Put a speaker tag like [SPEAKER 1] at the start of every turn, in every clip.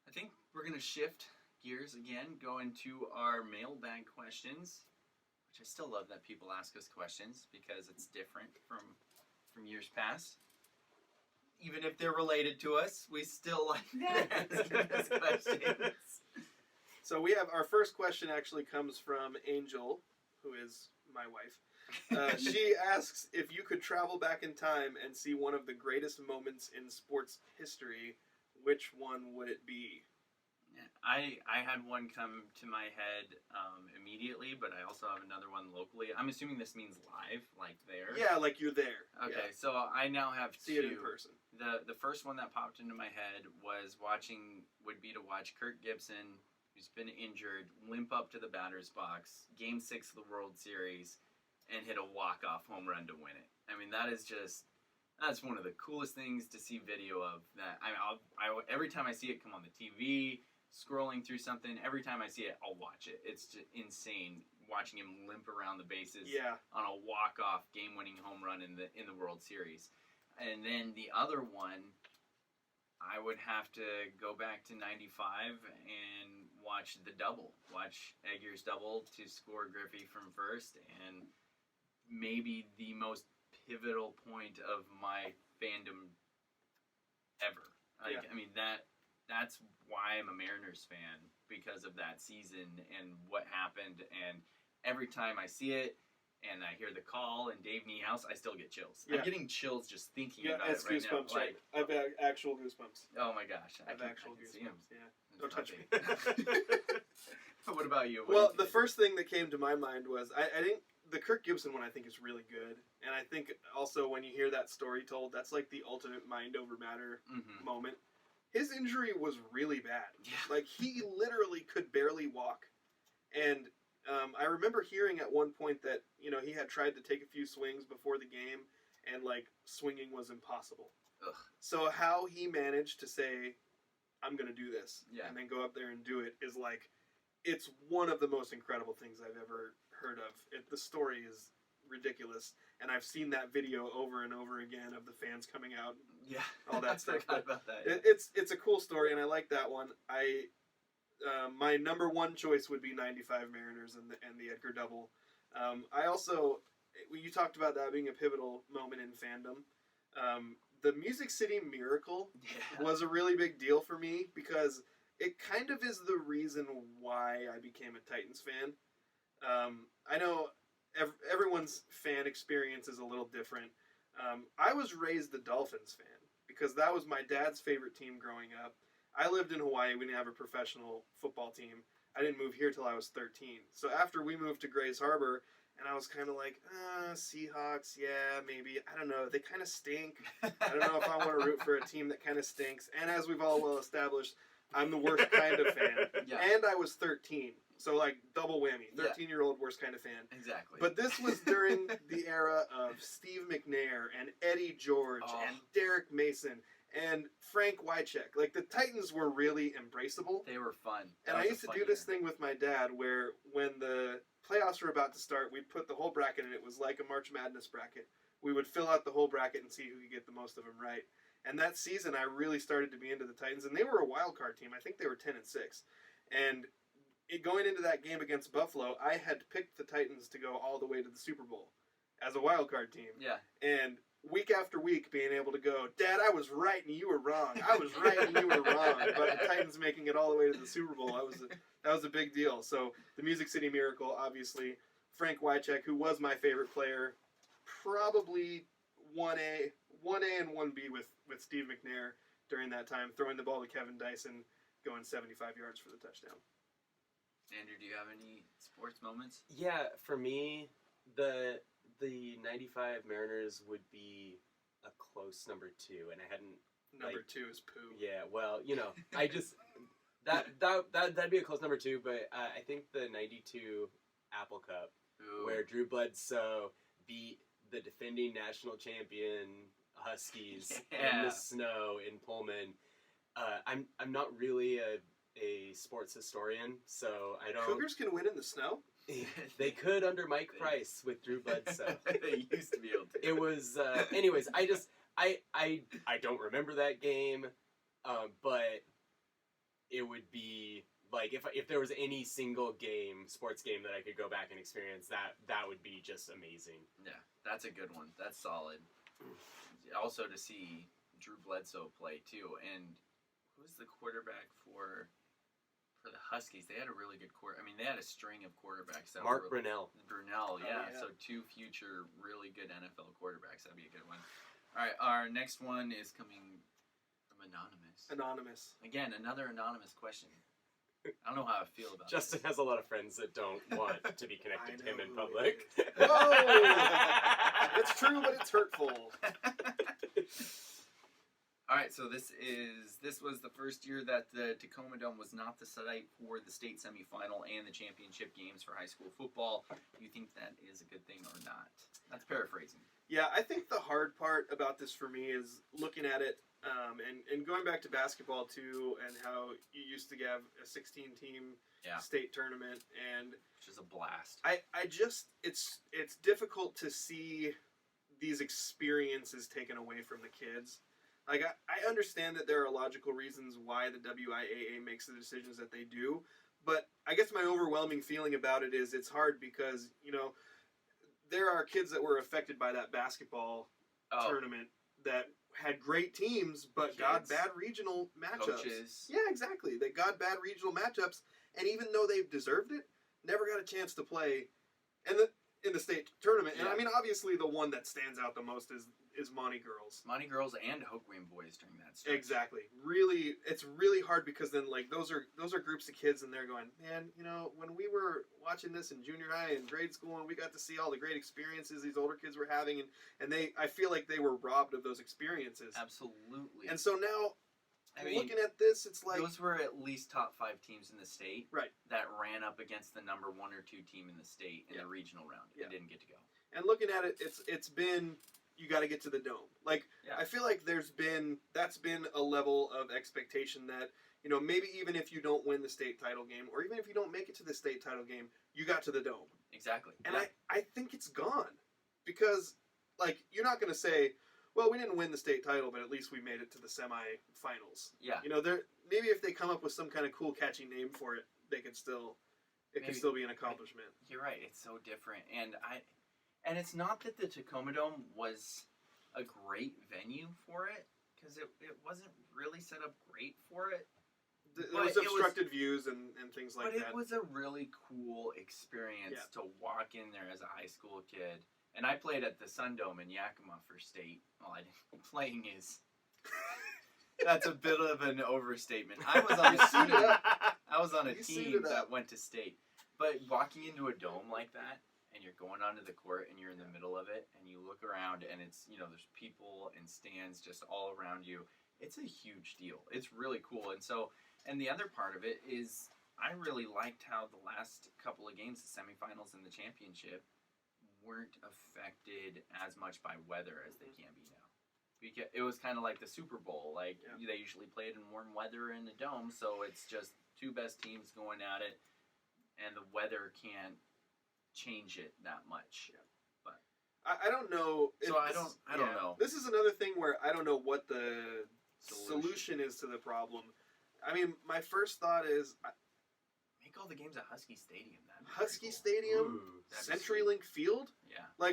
[SPEAKER 1] I think we're going to shift gears again, go into our mailbag questions, which I still love that people ask us questions because it's different from years past. Even if they're related to us, we still like asking us questions.
[SPEAKER 2] So we have our first question actually comes from Angel, who is my wife. She asks, if you could travel back in time and see one of the greatest moments in sports history, which one would it be?
[SPEAKER 1] I had one come to my head immediately, but I also have another one locally. I'm assuming this means live, like there.
[SPEAKER 2] Yeah, like you're there.
[SPEAKER 1] Okay,
[SPEAKER 2] yeah.
[SPEAKER 1] So I now have
[SPEAKER 2] See
[SPEAKER 1] two.
[SPEAKER 2] it in person.
[SPEAKER 1] The first one that popped into my head would be to watch Kirk Gibson, who's been injured, limp up to the batter's box, Game 6 of the World Series, and hit a walk-off home run to win it. I mean, that's one of the coolest things to see video of. That every time I see it come on the TV, scrolling through something, every time I see it, I'll watch it. It's just insane watching him limp around the bases on a walk-off game-winning home run in the World Series. And then the other one, I would have to go back to 95 and watch the double. Watch Egger's double to score Griffey from first, and maybe the most pivotal point of my fandom ever. I mean, that's why I'm a Mariners fan, because of that season and what happened. And every time I see it and I hear the call and Dave Niehaus, I still get chills. Yeah. I'm getting chills just thinking about it right now.
[SPEAKER 2] Like, I've actual goosebumps.
[SPEAKER 1] Oh my gosh.
[SPEAKER 2] I have actual goosebumps. Yeah. Don't touch me.
[SPEAKER 1] What about you?
[SPEAKER 2] Well, the first thing that came to my mind was, I think the Kirk Gibson one I think is really good. And I think also when you hear that story told, that's like the ultimate mind over matter moment. His injury was really bad. Yeah. Like, he literally could barely walk. And I remember hearing at one point that, he had tried to take a few swings before the game, and, like, swinging was impossible.
[SPEAKER 1] Ugh.
[SPEAKER 2] So how he managed to say, I'm going to do this,
[SPEAKER 1] and
[SPEAKER 2] then go up there and do it is, like, it's one of the most incredible things I've ever heard of. The story is ridiculous, and I've seen that video over and over again of the fans coming out.
[SPEAKER 1] Yeah,
[SPEAKER 2] all that stuff.
[SPEAKER 1] I forgot about that.
[SPEAKER 2] Yeah. It's a cool story, and I like that one. My number one choice would be 95 Mariners and the Edgar double. I also, you talked about that being a pivotal moment in fandom. The Music City Miracle was a really big deal for me because it kind of is the reason why I became a Titans fan. I know everyone's fan experience is a little different. I was raised a Dolphins fan because that was my dad's favorite team growing up. I lived in Hawaii. We didn't have a professional football team. I didn't move here till I was 13. So after we moved to Grays Harbor, and I was kind of like, Seahawks, yeah, maybe. I don't know. They kind of stink. I don't know if I want to root for a team that kind of stinks. And as we've all well established, I'm the worst kind of fan.
[SPEAKER 1] Yeah.
[SPEAKER 2] And I was 13. So, like, double whammy. 13-year-old worst kind of fan.
[SPEAKER 1] Exactly.
[SPEAKER 2] But this was during the era of Steve McNair and Eddie George and Derek Mason and Frank Wycheck. Like, the Titans were really embraceable.
[SPEAKER 1] They were fun.
[SPEAKER 2] And I used to do this thing with my dad where when the playoffs were about to start, we'd put the whole bracket in. It was like a March Madness bracket. We would fill out the whole bracket and see who could get the most of them right. And that season, I really started to be into the Titans. And they were a wild card team. I think they were 10-6. And going into that game against Buffalo, I had picked the Titans to go all the way to the Super Bowl as a wild card team.
[SPEAKER 1] Yeah.
[SPEAKER 2] And week after week being able to go, Dad, I was right and you were wrong. I was right and you were wrong. But the Titans making it all the way to the Super Bowl, that was a big deal. So the Music City Miracle, obviously. Frank Wycheck, who was my favorite player, probably 1A and 1B with Steve McNair during that time, throwing the ball to Kevin Dyson, going 75 yards for the touchdown.
[SPEAKER 1] Andrew, do you have any sports moments?
[SPEAKER 3] Yeah, for me, the 95 Mariners would be a close number 2, and I hadn't...
[SPEAKER 2] Number 2 is poo.
[SPEAKER 3] Yeah, well, I just... That'd be a close number 2, but I think the 92 Apple Cup, where Drew Bledsoe beat the defending national champion Huskies in the snow in Pullman. I'm not really a sports historian, so I don't...
[SPEAKER 2] Cougars can win in the snow?
[SPEAKER 3] They could under Mike Price with Drew Bledsoe.
[SPEAKER 1] They used to be able to.
[SPEAKER 3] It was... anyways, I don't remember that game, but it would be like if there was any single sports game that I could go back and experience, that would be just amazing.
[SPEAKER 1] Yeah, that's a good one. That's solid. Also to see Drew Bledsoe play too, and who's the quarterback for the Huskies? They had a really good they had a string of quarterbacks.
[SPEAKER 3] Mark Brunell.
[SPEAKER 1] Brunell, yeah. So 2 future really good NFL quarterbacks. That'd be a good one. All right, our next one is coming from Anonymous. Again, another anonymous question. I don't know how I feel about
[SPEAKER 3] Justin has a lot of friends that don't want to be connected to him in public.
[SPEAKER 2] Whoa! It's true, but it's hurtful.
[SPEAKER 1] All right, so this was the first year that the Tacoma Dome was not the site for the state semifinal and the championship games for high school football. Do you think that is a good thing or not? That's paraphrasing.
[SPEAKER 2] Yeah, I think the hard part about this for me is looking at it and going back to basketball too, and how you used to have a 16-team state tournament, and
[SPEAKER 1] which is a blast.
[SPEAKER 2] I just it's difficult to see these experiences taken away from the kids. Like, I understand that there are logical reasons why the WIAA makes the decisions that they do, but I guess my overwhelming feeling about it is it's hard because, there are kids that were affected by that basketball tournament that had great teams, but got bad regional matchups.
[SPEAKER 1] Coaches.
[SPEAKER 2] Yeah, exactly. They got bad regional matchups, and even though they deserved it, never got a chance to play in the state tournament. And obviously the one that stands out the most is Monty Girls.
[SPEAKER 1] Monty Girls and Hope Green Boys during that stretch.
[SPEAKER 2] Exactly. Really, it's really hard because then those are groups of kids and they're going, man, when we were watching this in junior high and grade school and we got to see all the great experiences these older kids were having, and I feel like they were robbed of those experiences.
[SPEAKER 1] Absolutely.
[SPEAKER 2] And so now, looking at this, it's like
[SPEAKER 1] those were at least top 5 teams in the state,
[SPEAKER 2] right?
[SPEAKER 1] That ran up against the number 1 or 2 team in the state in the regional round and didn't get to go. And
[SPEAKER 2] looking at it, it's been, you got to get to the dome. I feel like that's been a level of expectation that maybe even if you don't win the state title game, or even if you don't make it to the state title game, you got to the dome.
[SPEAKER 1] Exactly.
[SPEAKER 2] And I think it's gone because you're not going to say, well, we didn't win the state title, but at least we made it to the semifinals. Yeah. Maybe if they come up with some kind of cool, catchy name for it, it could still be an accomplishment.
[SPEAKER 1] You're right. It's so different, and it's not that the Tacoma Dome was a great venue for it, because it wasn't really set up great for it.
[SPEAKER 2] There was obstructed views and things like that.
[SPEAKER 1] But it was a really cool experience to walk in there as a high school kid. And I played at the Sun Dome in Yakima for state. Well, I didn't. Playing is... That's a bit of an overstatement. I was on a team that went to state. But walking into a dome like that, and you're going onto the court, and you're in the middle of it, and you look around, and it's, there's people and stands just all around you. It's a huge deal. It's really cool. And the other part of it is, I really liked how the last couple of games, the semifinals and the championship, weren't affected as much by weather as they can be now. Because it was kind of like the Super Bowl. They usually play it in warm weather in the dome, so it's just 2 best teams going at it, and the weather can't change it that much. Yeah. But
[SPEAKER 2] I don't know.
[SPEAKER 1] I don't know.
[SPEAKER 2] This is another thing where I don't know what the solution is to the problem. My first thought is
[SPEAKER 1] make all the games at Husky Stadium.
[SPEAKER 2] Husky Stadium, CenturyLink Field.
[SPEAKER 1] Yeah.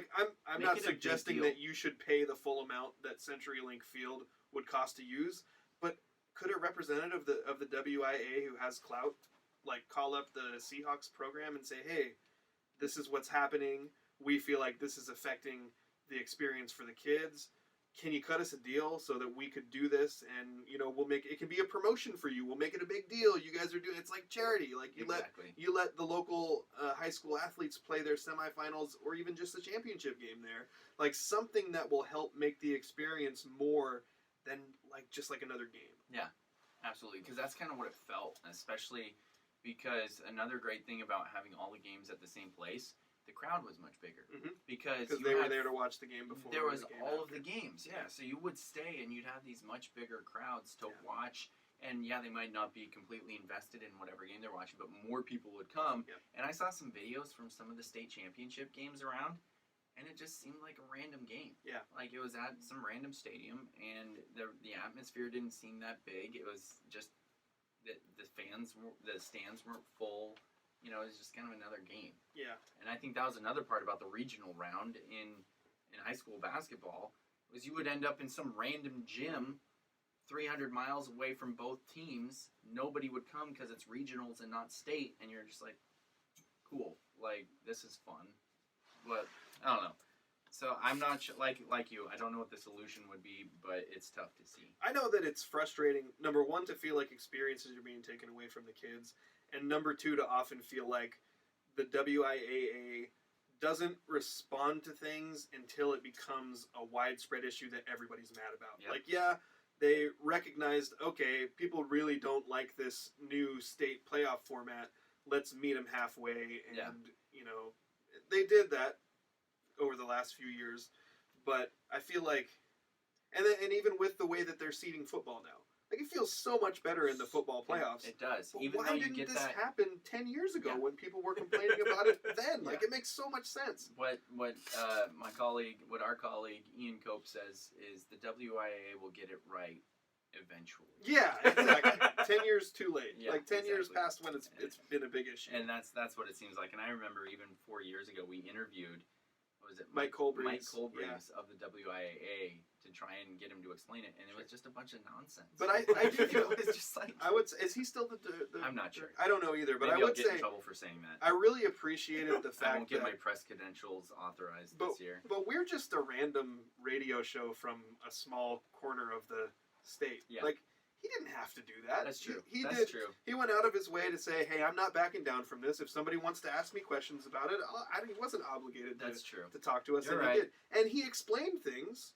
[SPEAKER 2] I'm not suggesting that you should pay the full amount that CenturyLink Field would cost to use, but could a representative of the WIAA who has clout call up the Seahawks program and say, hey, this is what's happening. We feel like this is affecting the experience for the kids. Can you cut us a deal so that we could do this? And, we'll make it can be a promotion for you. We'll make it a big deal. You guys are doing it's like charity. You let the local high school athletes play their semifinals or even just the championship game there. Something that will help make the experience more than just another game.
[SPEAKER 1] Yeah, absolutely. Because that's kind of what it felt, especially because another great thing about having all the games at the same place, the crowd was much bigger. Mm-hmm. Because
[SPEAKER 2] they were there to watch the game before.
[SPEAKER 1] There was all of the games, So you would stay and you'd have these much bigger crowds to watch. And they might not be completely invested in whatever game they're watching, but more people would come. Yep. And I saw some videos from some of the state championship games around, and it just seemed like a random game. Yeah. It was at some random stadium, and the atmosphere didn't seem that big. It was just the stands weren't full. You know, it was just kind of another game.
[SPEAKER 2] Yeah.
[SPEAKER 1] And I think that was another part about the regional round in high school basketball was you would end up in some random gym 300 miles away from both teams. Nobody would come because it's regionals and not state, and you're just like, cool, like, this is fun. But, I don't know. So I'm not sure, like you, I don't know what the solution would be, but it's tough to see.
[SPEAKER 2] I know that it's frustrating, number one, to feel like experiences are being taken away from the kids, and number two, to often feel like the WIAA doesn't respond to things until it becomes a widespread issue that everybody's mad about.
[SPEAKER 1] Yep.
[SPEAKER 2] Like, yeah, they recognized, okay, people really don't like this new state playoff format. Let's meet them halfway, and, you know, they did that over the last few years, but I feel like, and even with the way that they're seeding football now, like, it feels so much better in the football playoffs.
[SPEAKER 1] It does.
[SPEAKER 2] But
[SPEAKER 1] Even
[SPEAKER 2] why
[SPEAKER 1] though you
[SPEAKER 2] didn't
[SPEAKER 1] get
[SPEAKER 2] this
[SPEAKER 1] that,
[SPEAKER 2] happen 10 years ago
[SPEAKER 1] Yeah.
[SPEAKER 2] when people were complaining about it then? Like,
[SPEAKER 1] Yeah.
[SPEAKER 2] it makes so much sense.
[SPEAKER 1] what our colleague Ian Cope says is the WIAA will get it right eventually.
[SPEAKER 2] Yeah, exactly. 10 years too late.
[SPEAKER 1] Yeah,
[SPEAKER 2] like 10 years
[SPEAKER 1] exactly.
[SPEAKER 2] past when it's been a big issue.
[SPEAKER 1] And that's what it seems like. And I remember even 4 years ago we interviewed, what was it,
[SPEAKER 2] Mike Colbreeze.
[SPEAKER 1] Mike Colbreeze of the WIAA to try and get him to explain it, and it was just a bunch of nonsense.
[SPEAKER 2] But I do feel
[SPEAKER 1] it was just like,
[SPEAKER 2] I would say, is he still the
[SPEAKER 1] I'm not sure.
[SPEAKER 2] I don't know either, but
[SPEAKER 1] maybe
[SPEAKER 2] I would
[SPEAKER 1] I'll get
[SPEAKER 2] say
[SPEAKER 1] in trouble for saying that.
[SPEAKER 2] I really appreciated the
[SPEAKER 1] I
[SPEAKER 2] fact
[SPEAKER 1] won't get
[SPEAKER 2] that
[SPEAKER 1] my press credentials authorized
[SPEAKER 2] But-
[SPEAKER 1] this year.
[SPEAKER 2] But we're just a random radio show from a small corner of the state.
[SPEAKER 1] Yeah.
[SPEAKER 2] Like, he didn't have to do that.
[SPEAKER 1] That's true.
[SPEAKER 2] He
[SPEAKER 1] That's
[SPEAKER 2] did.
[SPEAKER 1] true.
[SPEAKER 2] He went out of his way to say, "Hey, I'm not backing down from this. If somebody wants to ask me questions about it, he wasn't obligated
[SPEAKER 1] That's true.
[SPEAKER 2] to talk to us."
[SPEAKER 1] You're
[SPEAKER 2] and
[SPEAKER 1] right.
[SPEAKER 2] he did. And he explained things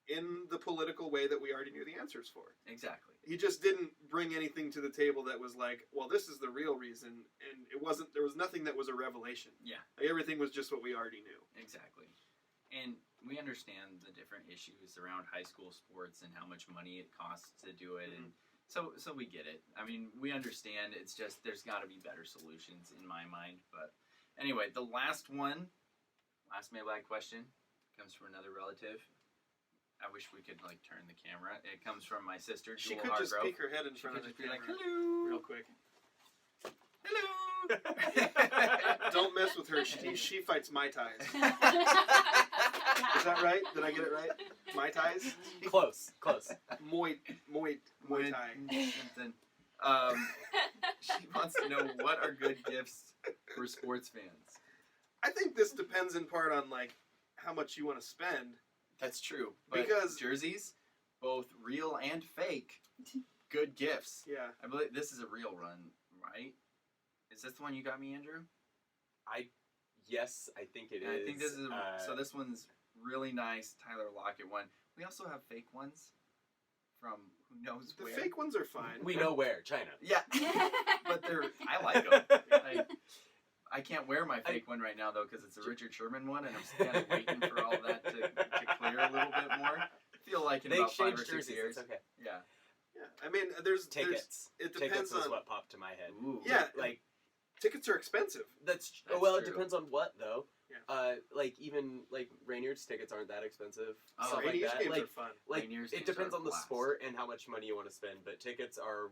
[SPEAKER 2] in the political way that we already knew the answers for.
[SPEAKER 1] Exactly.
[SPEAKER 2] He just didn't bring anything to the table that was like, "Well, this is the real reason," and it wasn't. There was nothing that was a revelation.
[SPEAKER 1] Yeah.
[SPEAKER 2] Like, everything was just what we already knew.
[SPEAKER 1] Exactly. And we understand the different issues around high school sports and how much money it costs to do it, and so we get it. I mean, we understand. It's just there's got to be better solutions in my mind. But anyway, the last mailbag question comes from another relative. I wish we could like turn the camera. It comes from my sister,
[SPEAKER 2] She
[SPEAKER 1] Jewel
[SPEAKER 2] could just
[SPEAKER 1] Hargrove.
[SPEAKER 2] peek her head in
[SPEAKER 1] She
[SPEAKER 2] front
[SPEAKER 1] could
[SPEAKER 2] of the
[SPEAKER 1] just be like,
[SPEAKER 2] camera
[SPEAKER 1] "Hello,
[SPEAKER 2] real quick.
[SPEAKER 1] hello."
[SPEAKER 2] Don't mess with her. She fights Mai Tais. Is that right? Did I get it right? Mai Tais?
[SPEAKER 3] Close.
[SPEAKER 2] Muay Thai.
[SPEAKER 1] Something. She wants to know what are good gifts for sports fans.
[SPEAKER 2] I think this depends in part on like how much you want to spend.
[SPEAKER 1] That's true. But
[SPEAKER 2] Because-
[SPEAKER 1] jerseys, both real and fake, good gifts.
[SPEAKER 2] Yeah.
[SPEAKER 1] I believe this is a real run, right? Is this the one you got me, Andrew?
[SPEAKER 3] Yes, I think it
[SPEAKER 1] Yeah,
[SPEAKER 3] is.
[SPEAKER 1] I think this is so. This one's really nice. Tyler Lockett one. We also have fake ones from who knows
[SPEAKER 2] The
[SPEAKER 1] where.
[SPEAKER 2] fake ones are fine.
[SPEAKER 3] We know where, China.
[SPEAKER 1] Yeah, but I like them. I can't wear my fake one right now though because it's a Richard Sherman one, and I'm just kind of waiting for all that to clear a little bit more. I feel like in
[SPEAKER 3] They
[SPEAKER 1] about 5 or
[SPEAKER 3] exchanged
[SPEAKER 1] 6
[SPEAKER 3] jerseys.
[SPEAKER 1] years.
[SPEAKER 3] It's okay.
[SPEAKER 1] Yeah.
[SPEAKER 2] Yeah. I mean, there's
[SPEAKER 3] Tickets.
[SPEAKER 2] It depends
[SPEAKER 3] Tickets was
[SPEAKER 2] on
[SPEAKER 3] what popped to my head.
[SPEAKER 1] Ooh.
[SPEAKER 2] Yeah.
[SPEAKER 3] Like
[SPEAKER 2] tickets are expensive.
[SPEAKER 3] that's
[SPEAKER 1] That's
[SPEAKER 3] it
[SPEAKER 1] true.
[SPEAKER 3] depends on what though.
[SPEAKER 2] Yeah.
[SPEAKER 3] Like even like Rainiers tickets aren't that expensive.
[SPEAKER 1] Oh,
[SPEAKER 3] Stuff like
[SPEAKER 2] Rainiers
[SPEAKER 3] that.
[SPEAKER 2] games
[SPEAKER 3] Like
[SPEAKER 2] are fun.
[SPEAKER 3] like
[SPEAKER 1] Rainiers
[SPEAKER 3] it
[SPEAKER 1] games
[SPEAKER 3] depends
[SPEAKER 1] are
[SPEAKER 3] on the
[SPEAKER 1] blast.
[SPEAKER 3] sport and how much money you want to spend, but tickets are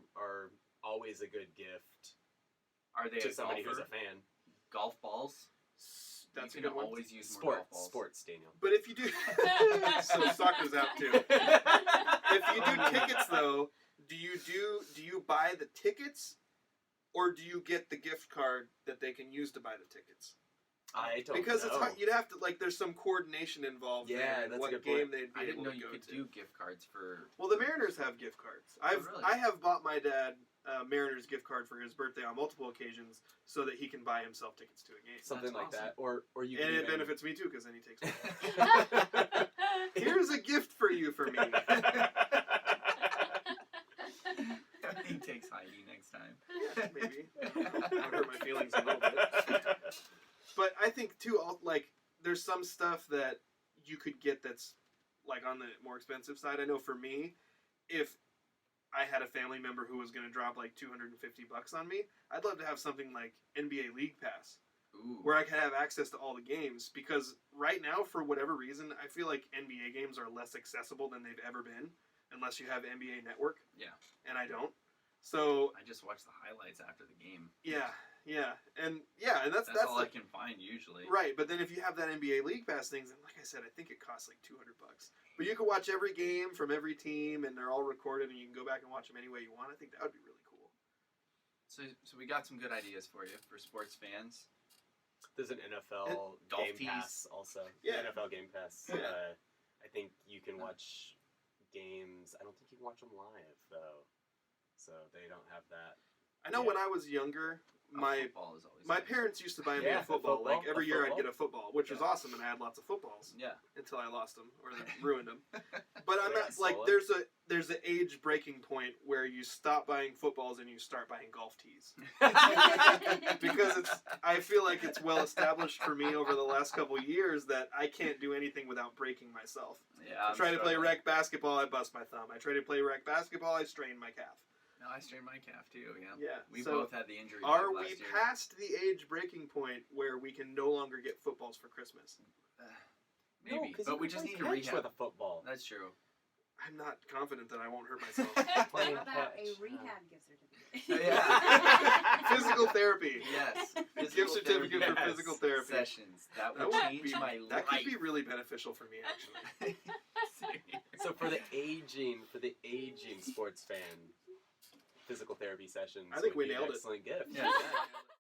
[SPEAKER 3] always a good gift
[SPEAKER 1] Are they
[SPEAKER 3] to
[SPEAKER 1] a
[SPEAKER 3] somebody
[SPEAKER 1] golfer?
[SPEAKER 3] who's a fan.
[SPEAKER 1] Golf balls.
[SPEAKER 2] That's
[SPEAKER 1] you
[SPEAKER 2] a
[SPEAKER 1] can
[SPEAKER 2] good one.
[SPEAKER 1] always use more golf balls.
[SPEAKER 3] Sports, Daniel.
[SPEAKER 2] But if you do, so soccer's out too. If you do tickets though, do you buy the tickets, or do you get the gift card that they can use to buy the tickets?
[SPEAKER 3] I don't
[SPEAKER 2] Because
[SPEAKER 3] know.
[SPEAKER 2] it's hard, you'd have to like. There's some coordination involved.
[SPEAKER 3] Yeah,
[SPEAKER 2] there in
[SPEAKER 3] that's a
[SPEAKER 2] what
[SPEAKER 3] good
[SPEAKER 2] game
[SPEAKER 3] point.
[SPEAKER 2] they'd be
[SPEAKER 1] I didn't
[SPEAKER 2] able
[SPEAKER 1] know
[SPEAKER 2] to
[SPEAKER 1] you
[SPEAKER 2] go
[SPEAKER 1] could
[SPEAKER 2] to.
[SPEAKER 1] do gift cards for.
[SPEAKER 2] Well, the Mariners have gift cards.
[SPEAKER 1] really?
[SPEAKER 2] I have bought my dad Mariners gift card for his birthday on multiple occasions so that he can buy himself tickets to a game.
[SPEAKER 3] Something
[SPEAKER 1] That's
[SPEAKER 3] like that, or you.
[SPEAKER 2] And
[SPEAKER 3] can
[SPEAKER 2] it
[SPEAKER 3] even-
[SPEAKER 2] benefits me too because then he takes me. Here's a gift for you for me.
[SPEAKER 1] He takes Heidi next time.
[SPEAKER 2] Yeah, maybe. I'll hurt my feelings a little bit. But I think too, like there's some stuff that you could get that's like on the more expensive side. I know for me, if I had a family member who was going to drop like $250 on me, I'd love to have something like NBA League Pass,
[SPEAKER 1] Ooh.
[SPEAKER 2] where I could have access to all the games. Because right now, for whatever reason, I feel like NBA games are less accessible than they've ever been, unless you have NBA Network.
[SPEAKER 1] Yeah.
[SPEAKER 2] And I don't. So
[SPEAKER 1] I just watch the highlights after the game.
[SPEAKER 2] yeah, and that's
[SPEAKER 1] all I can find usually.
[SPEAKER 2] Right, but then if you have that NBA League Pass things, and like I said, I think it costs like $200. But you can watch every game from every team, and they're all recorded, and you can go back and watch them any way you want. I think that would be really cool.
[SPEAKER 1] So we got some good ideas for you for sports fans.
[SPEAKER 3] There's an NFL
[SPEAKER 1] Golf
[SPEAKER 3] Game
[SPEAKER 1] tees.
[SPEAKER 3] Pass also.
[SPEAKER 2] Yeah.
[SPEAKER 3] NFL Game Pass.
[SPEAKER 2] Yeah.
[SPEAKER 3] I think you can watch games. I don't think you can watch them live though, so they don't have that.
[SPEAKER 2] I know when I was younger,
[SPEAKER 1] Football is always
[SPEAKER 2] my
[SPEAKER 1] nice.
[SPEAKER 2] parents used to buy me a football. Like every year I'd get a football, which was awesome, and I had lots of footballs.
[SPEAKER 1] Yeah.
[SPEAKER 2] Until I lost them or ruined them. But I'm
[SPEAKER 3] They
[SPEAKER 2] not
[SPEAKER 3] got
[SPEAKER 2] like
[SPEAKER 3] stolen?
[SPEAKER 2] there's an age breaking point where you stop buying footballs and you start buying golf tees. Because I feel like it's well established for me over the last couple years that I can't do anything without breaking myself.
[SPEAKER 1] Yeah.
[SPEAKER 2] I try to play rec basketball, I bust my thumb. I try to play rec basketball, I strain my calf.
[SPEAKER 1] No, I strained my calf too. Yeah.
[SPEAKER 2] Yeah.
[SPEAKER 1] We
[SPEAKER 2] so
[SPEAKER 1] both had the injury.
[SPEAKER 2] are
[SPEAKER 1] last
[SPEAKER 2] we
[SPEAKER 1] year.
[SPEAKER 2] past the age breaking point where we can no longer get footballs for Christmas?
[SPEAKER 1] Maybe,
[SPEAKER 3] No, 'cause
[SPEAKER 1] but
[SPEAKER 3] you
[SPEAKER 1] we
[SPEAKER 3] can
[SPEAKER 1] just
[SPEAKER 3] play
[SPEAKER 1] need to
[SPEAKER 3] catch
[SPEAKER 1] rehab.
[SPEAKER 3] with a football.
[SPEAKER 1] That's true.
[SPEAKER 2] I'm not confident that I won't hurt myself.
[SPEAKER 3] Playing
[SPEAKER 4] How about a
[SPEAKER 3] catch.
[SPEAKER 4] rehab gift certificate?
[SPEAKER 1] Yeah.
[SPEAKER 2] Physical therapy.
[SPEAKER 1] Yes.
[SPEAKER 2] Gift certificate for
[SPEAKER 3] Yes.
[SPEAKER 2] physical therapy.
[SPEAKER 1] Sessions. That
[SPEAKER 2] That
[SPEAKER 1] would
[SPEAKER 2] would
[SPEAKER 1] change
[SPEAKER 2] be-
[SPEAKER 1] my
[SPEAKER 2] That
[SPEAKER 1] life.
[SPEAKER 2] could be really beneficial for me, actually.
[SPEAKER 3] So for the aging sports fan, physical therapy sessions.
[SPEAKER 2] I think
[SPEAKER 3] would
[SPEAKER 2] we
[SPEAKER 3] be an
[SPEAKER 2] nailed it.
[SPEAKER 3] excellent gift.
[SPEAKER 1] Yeah.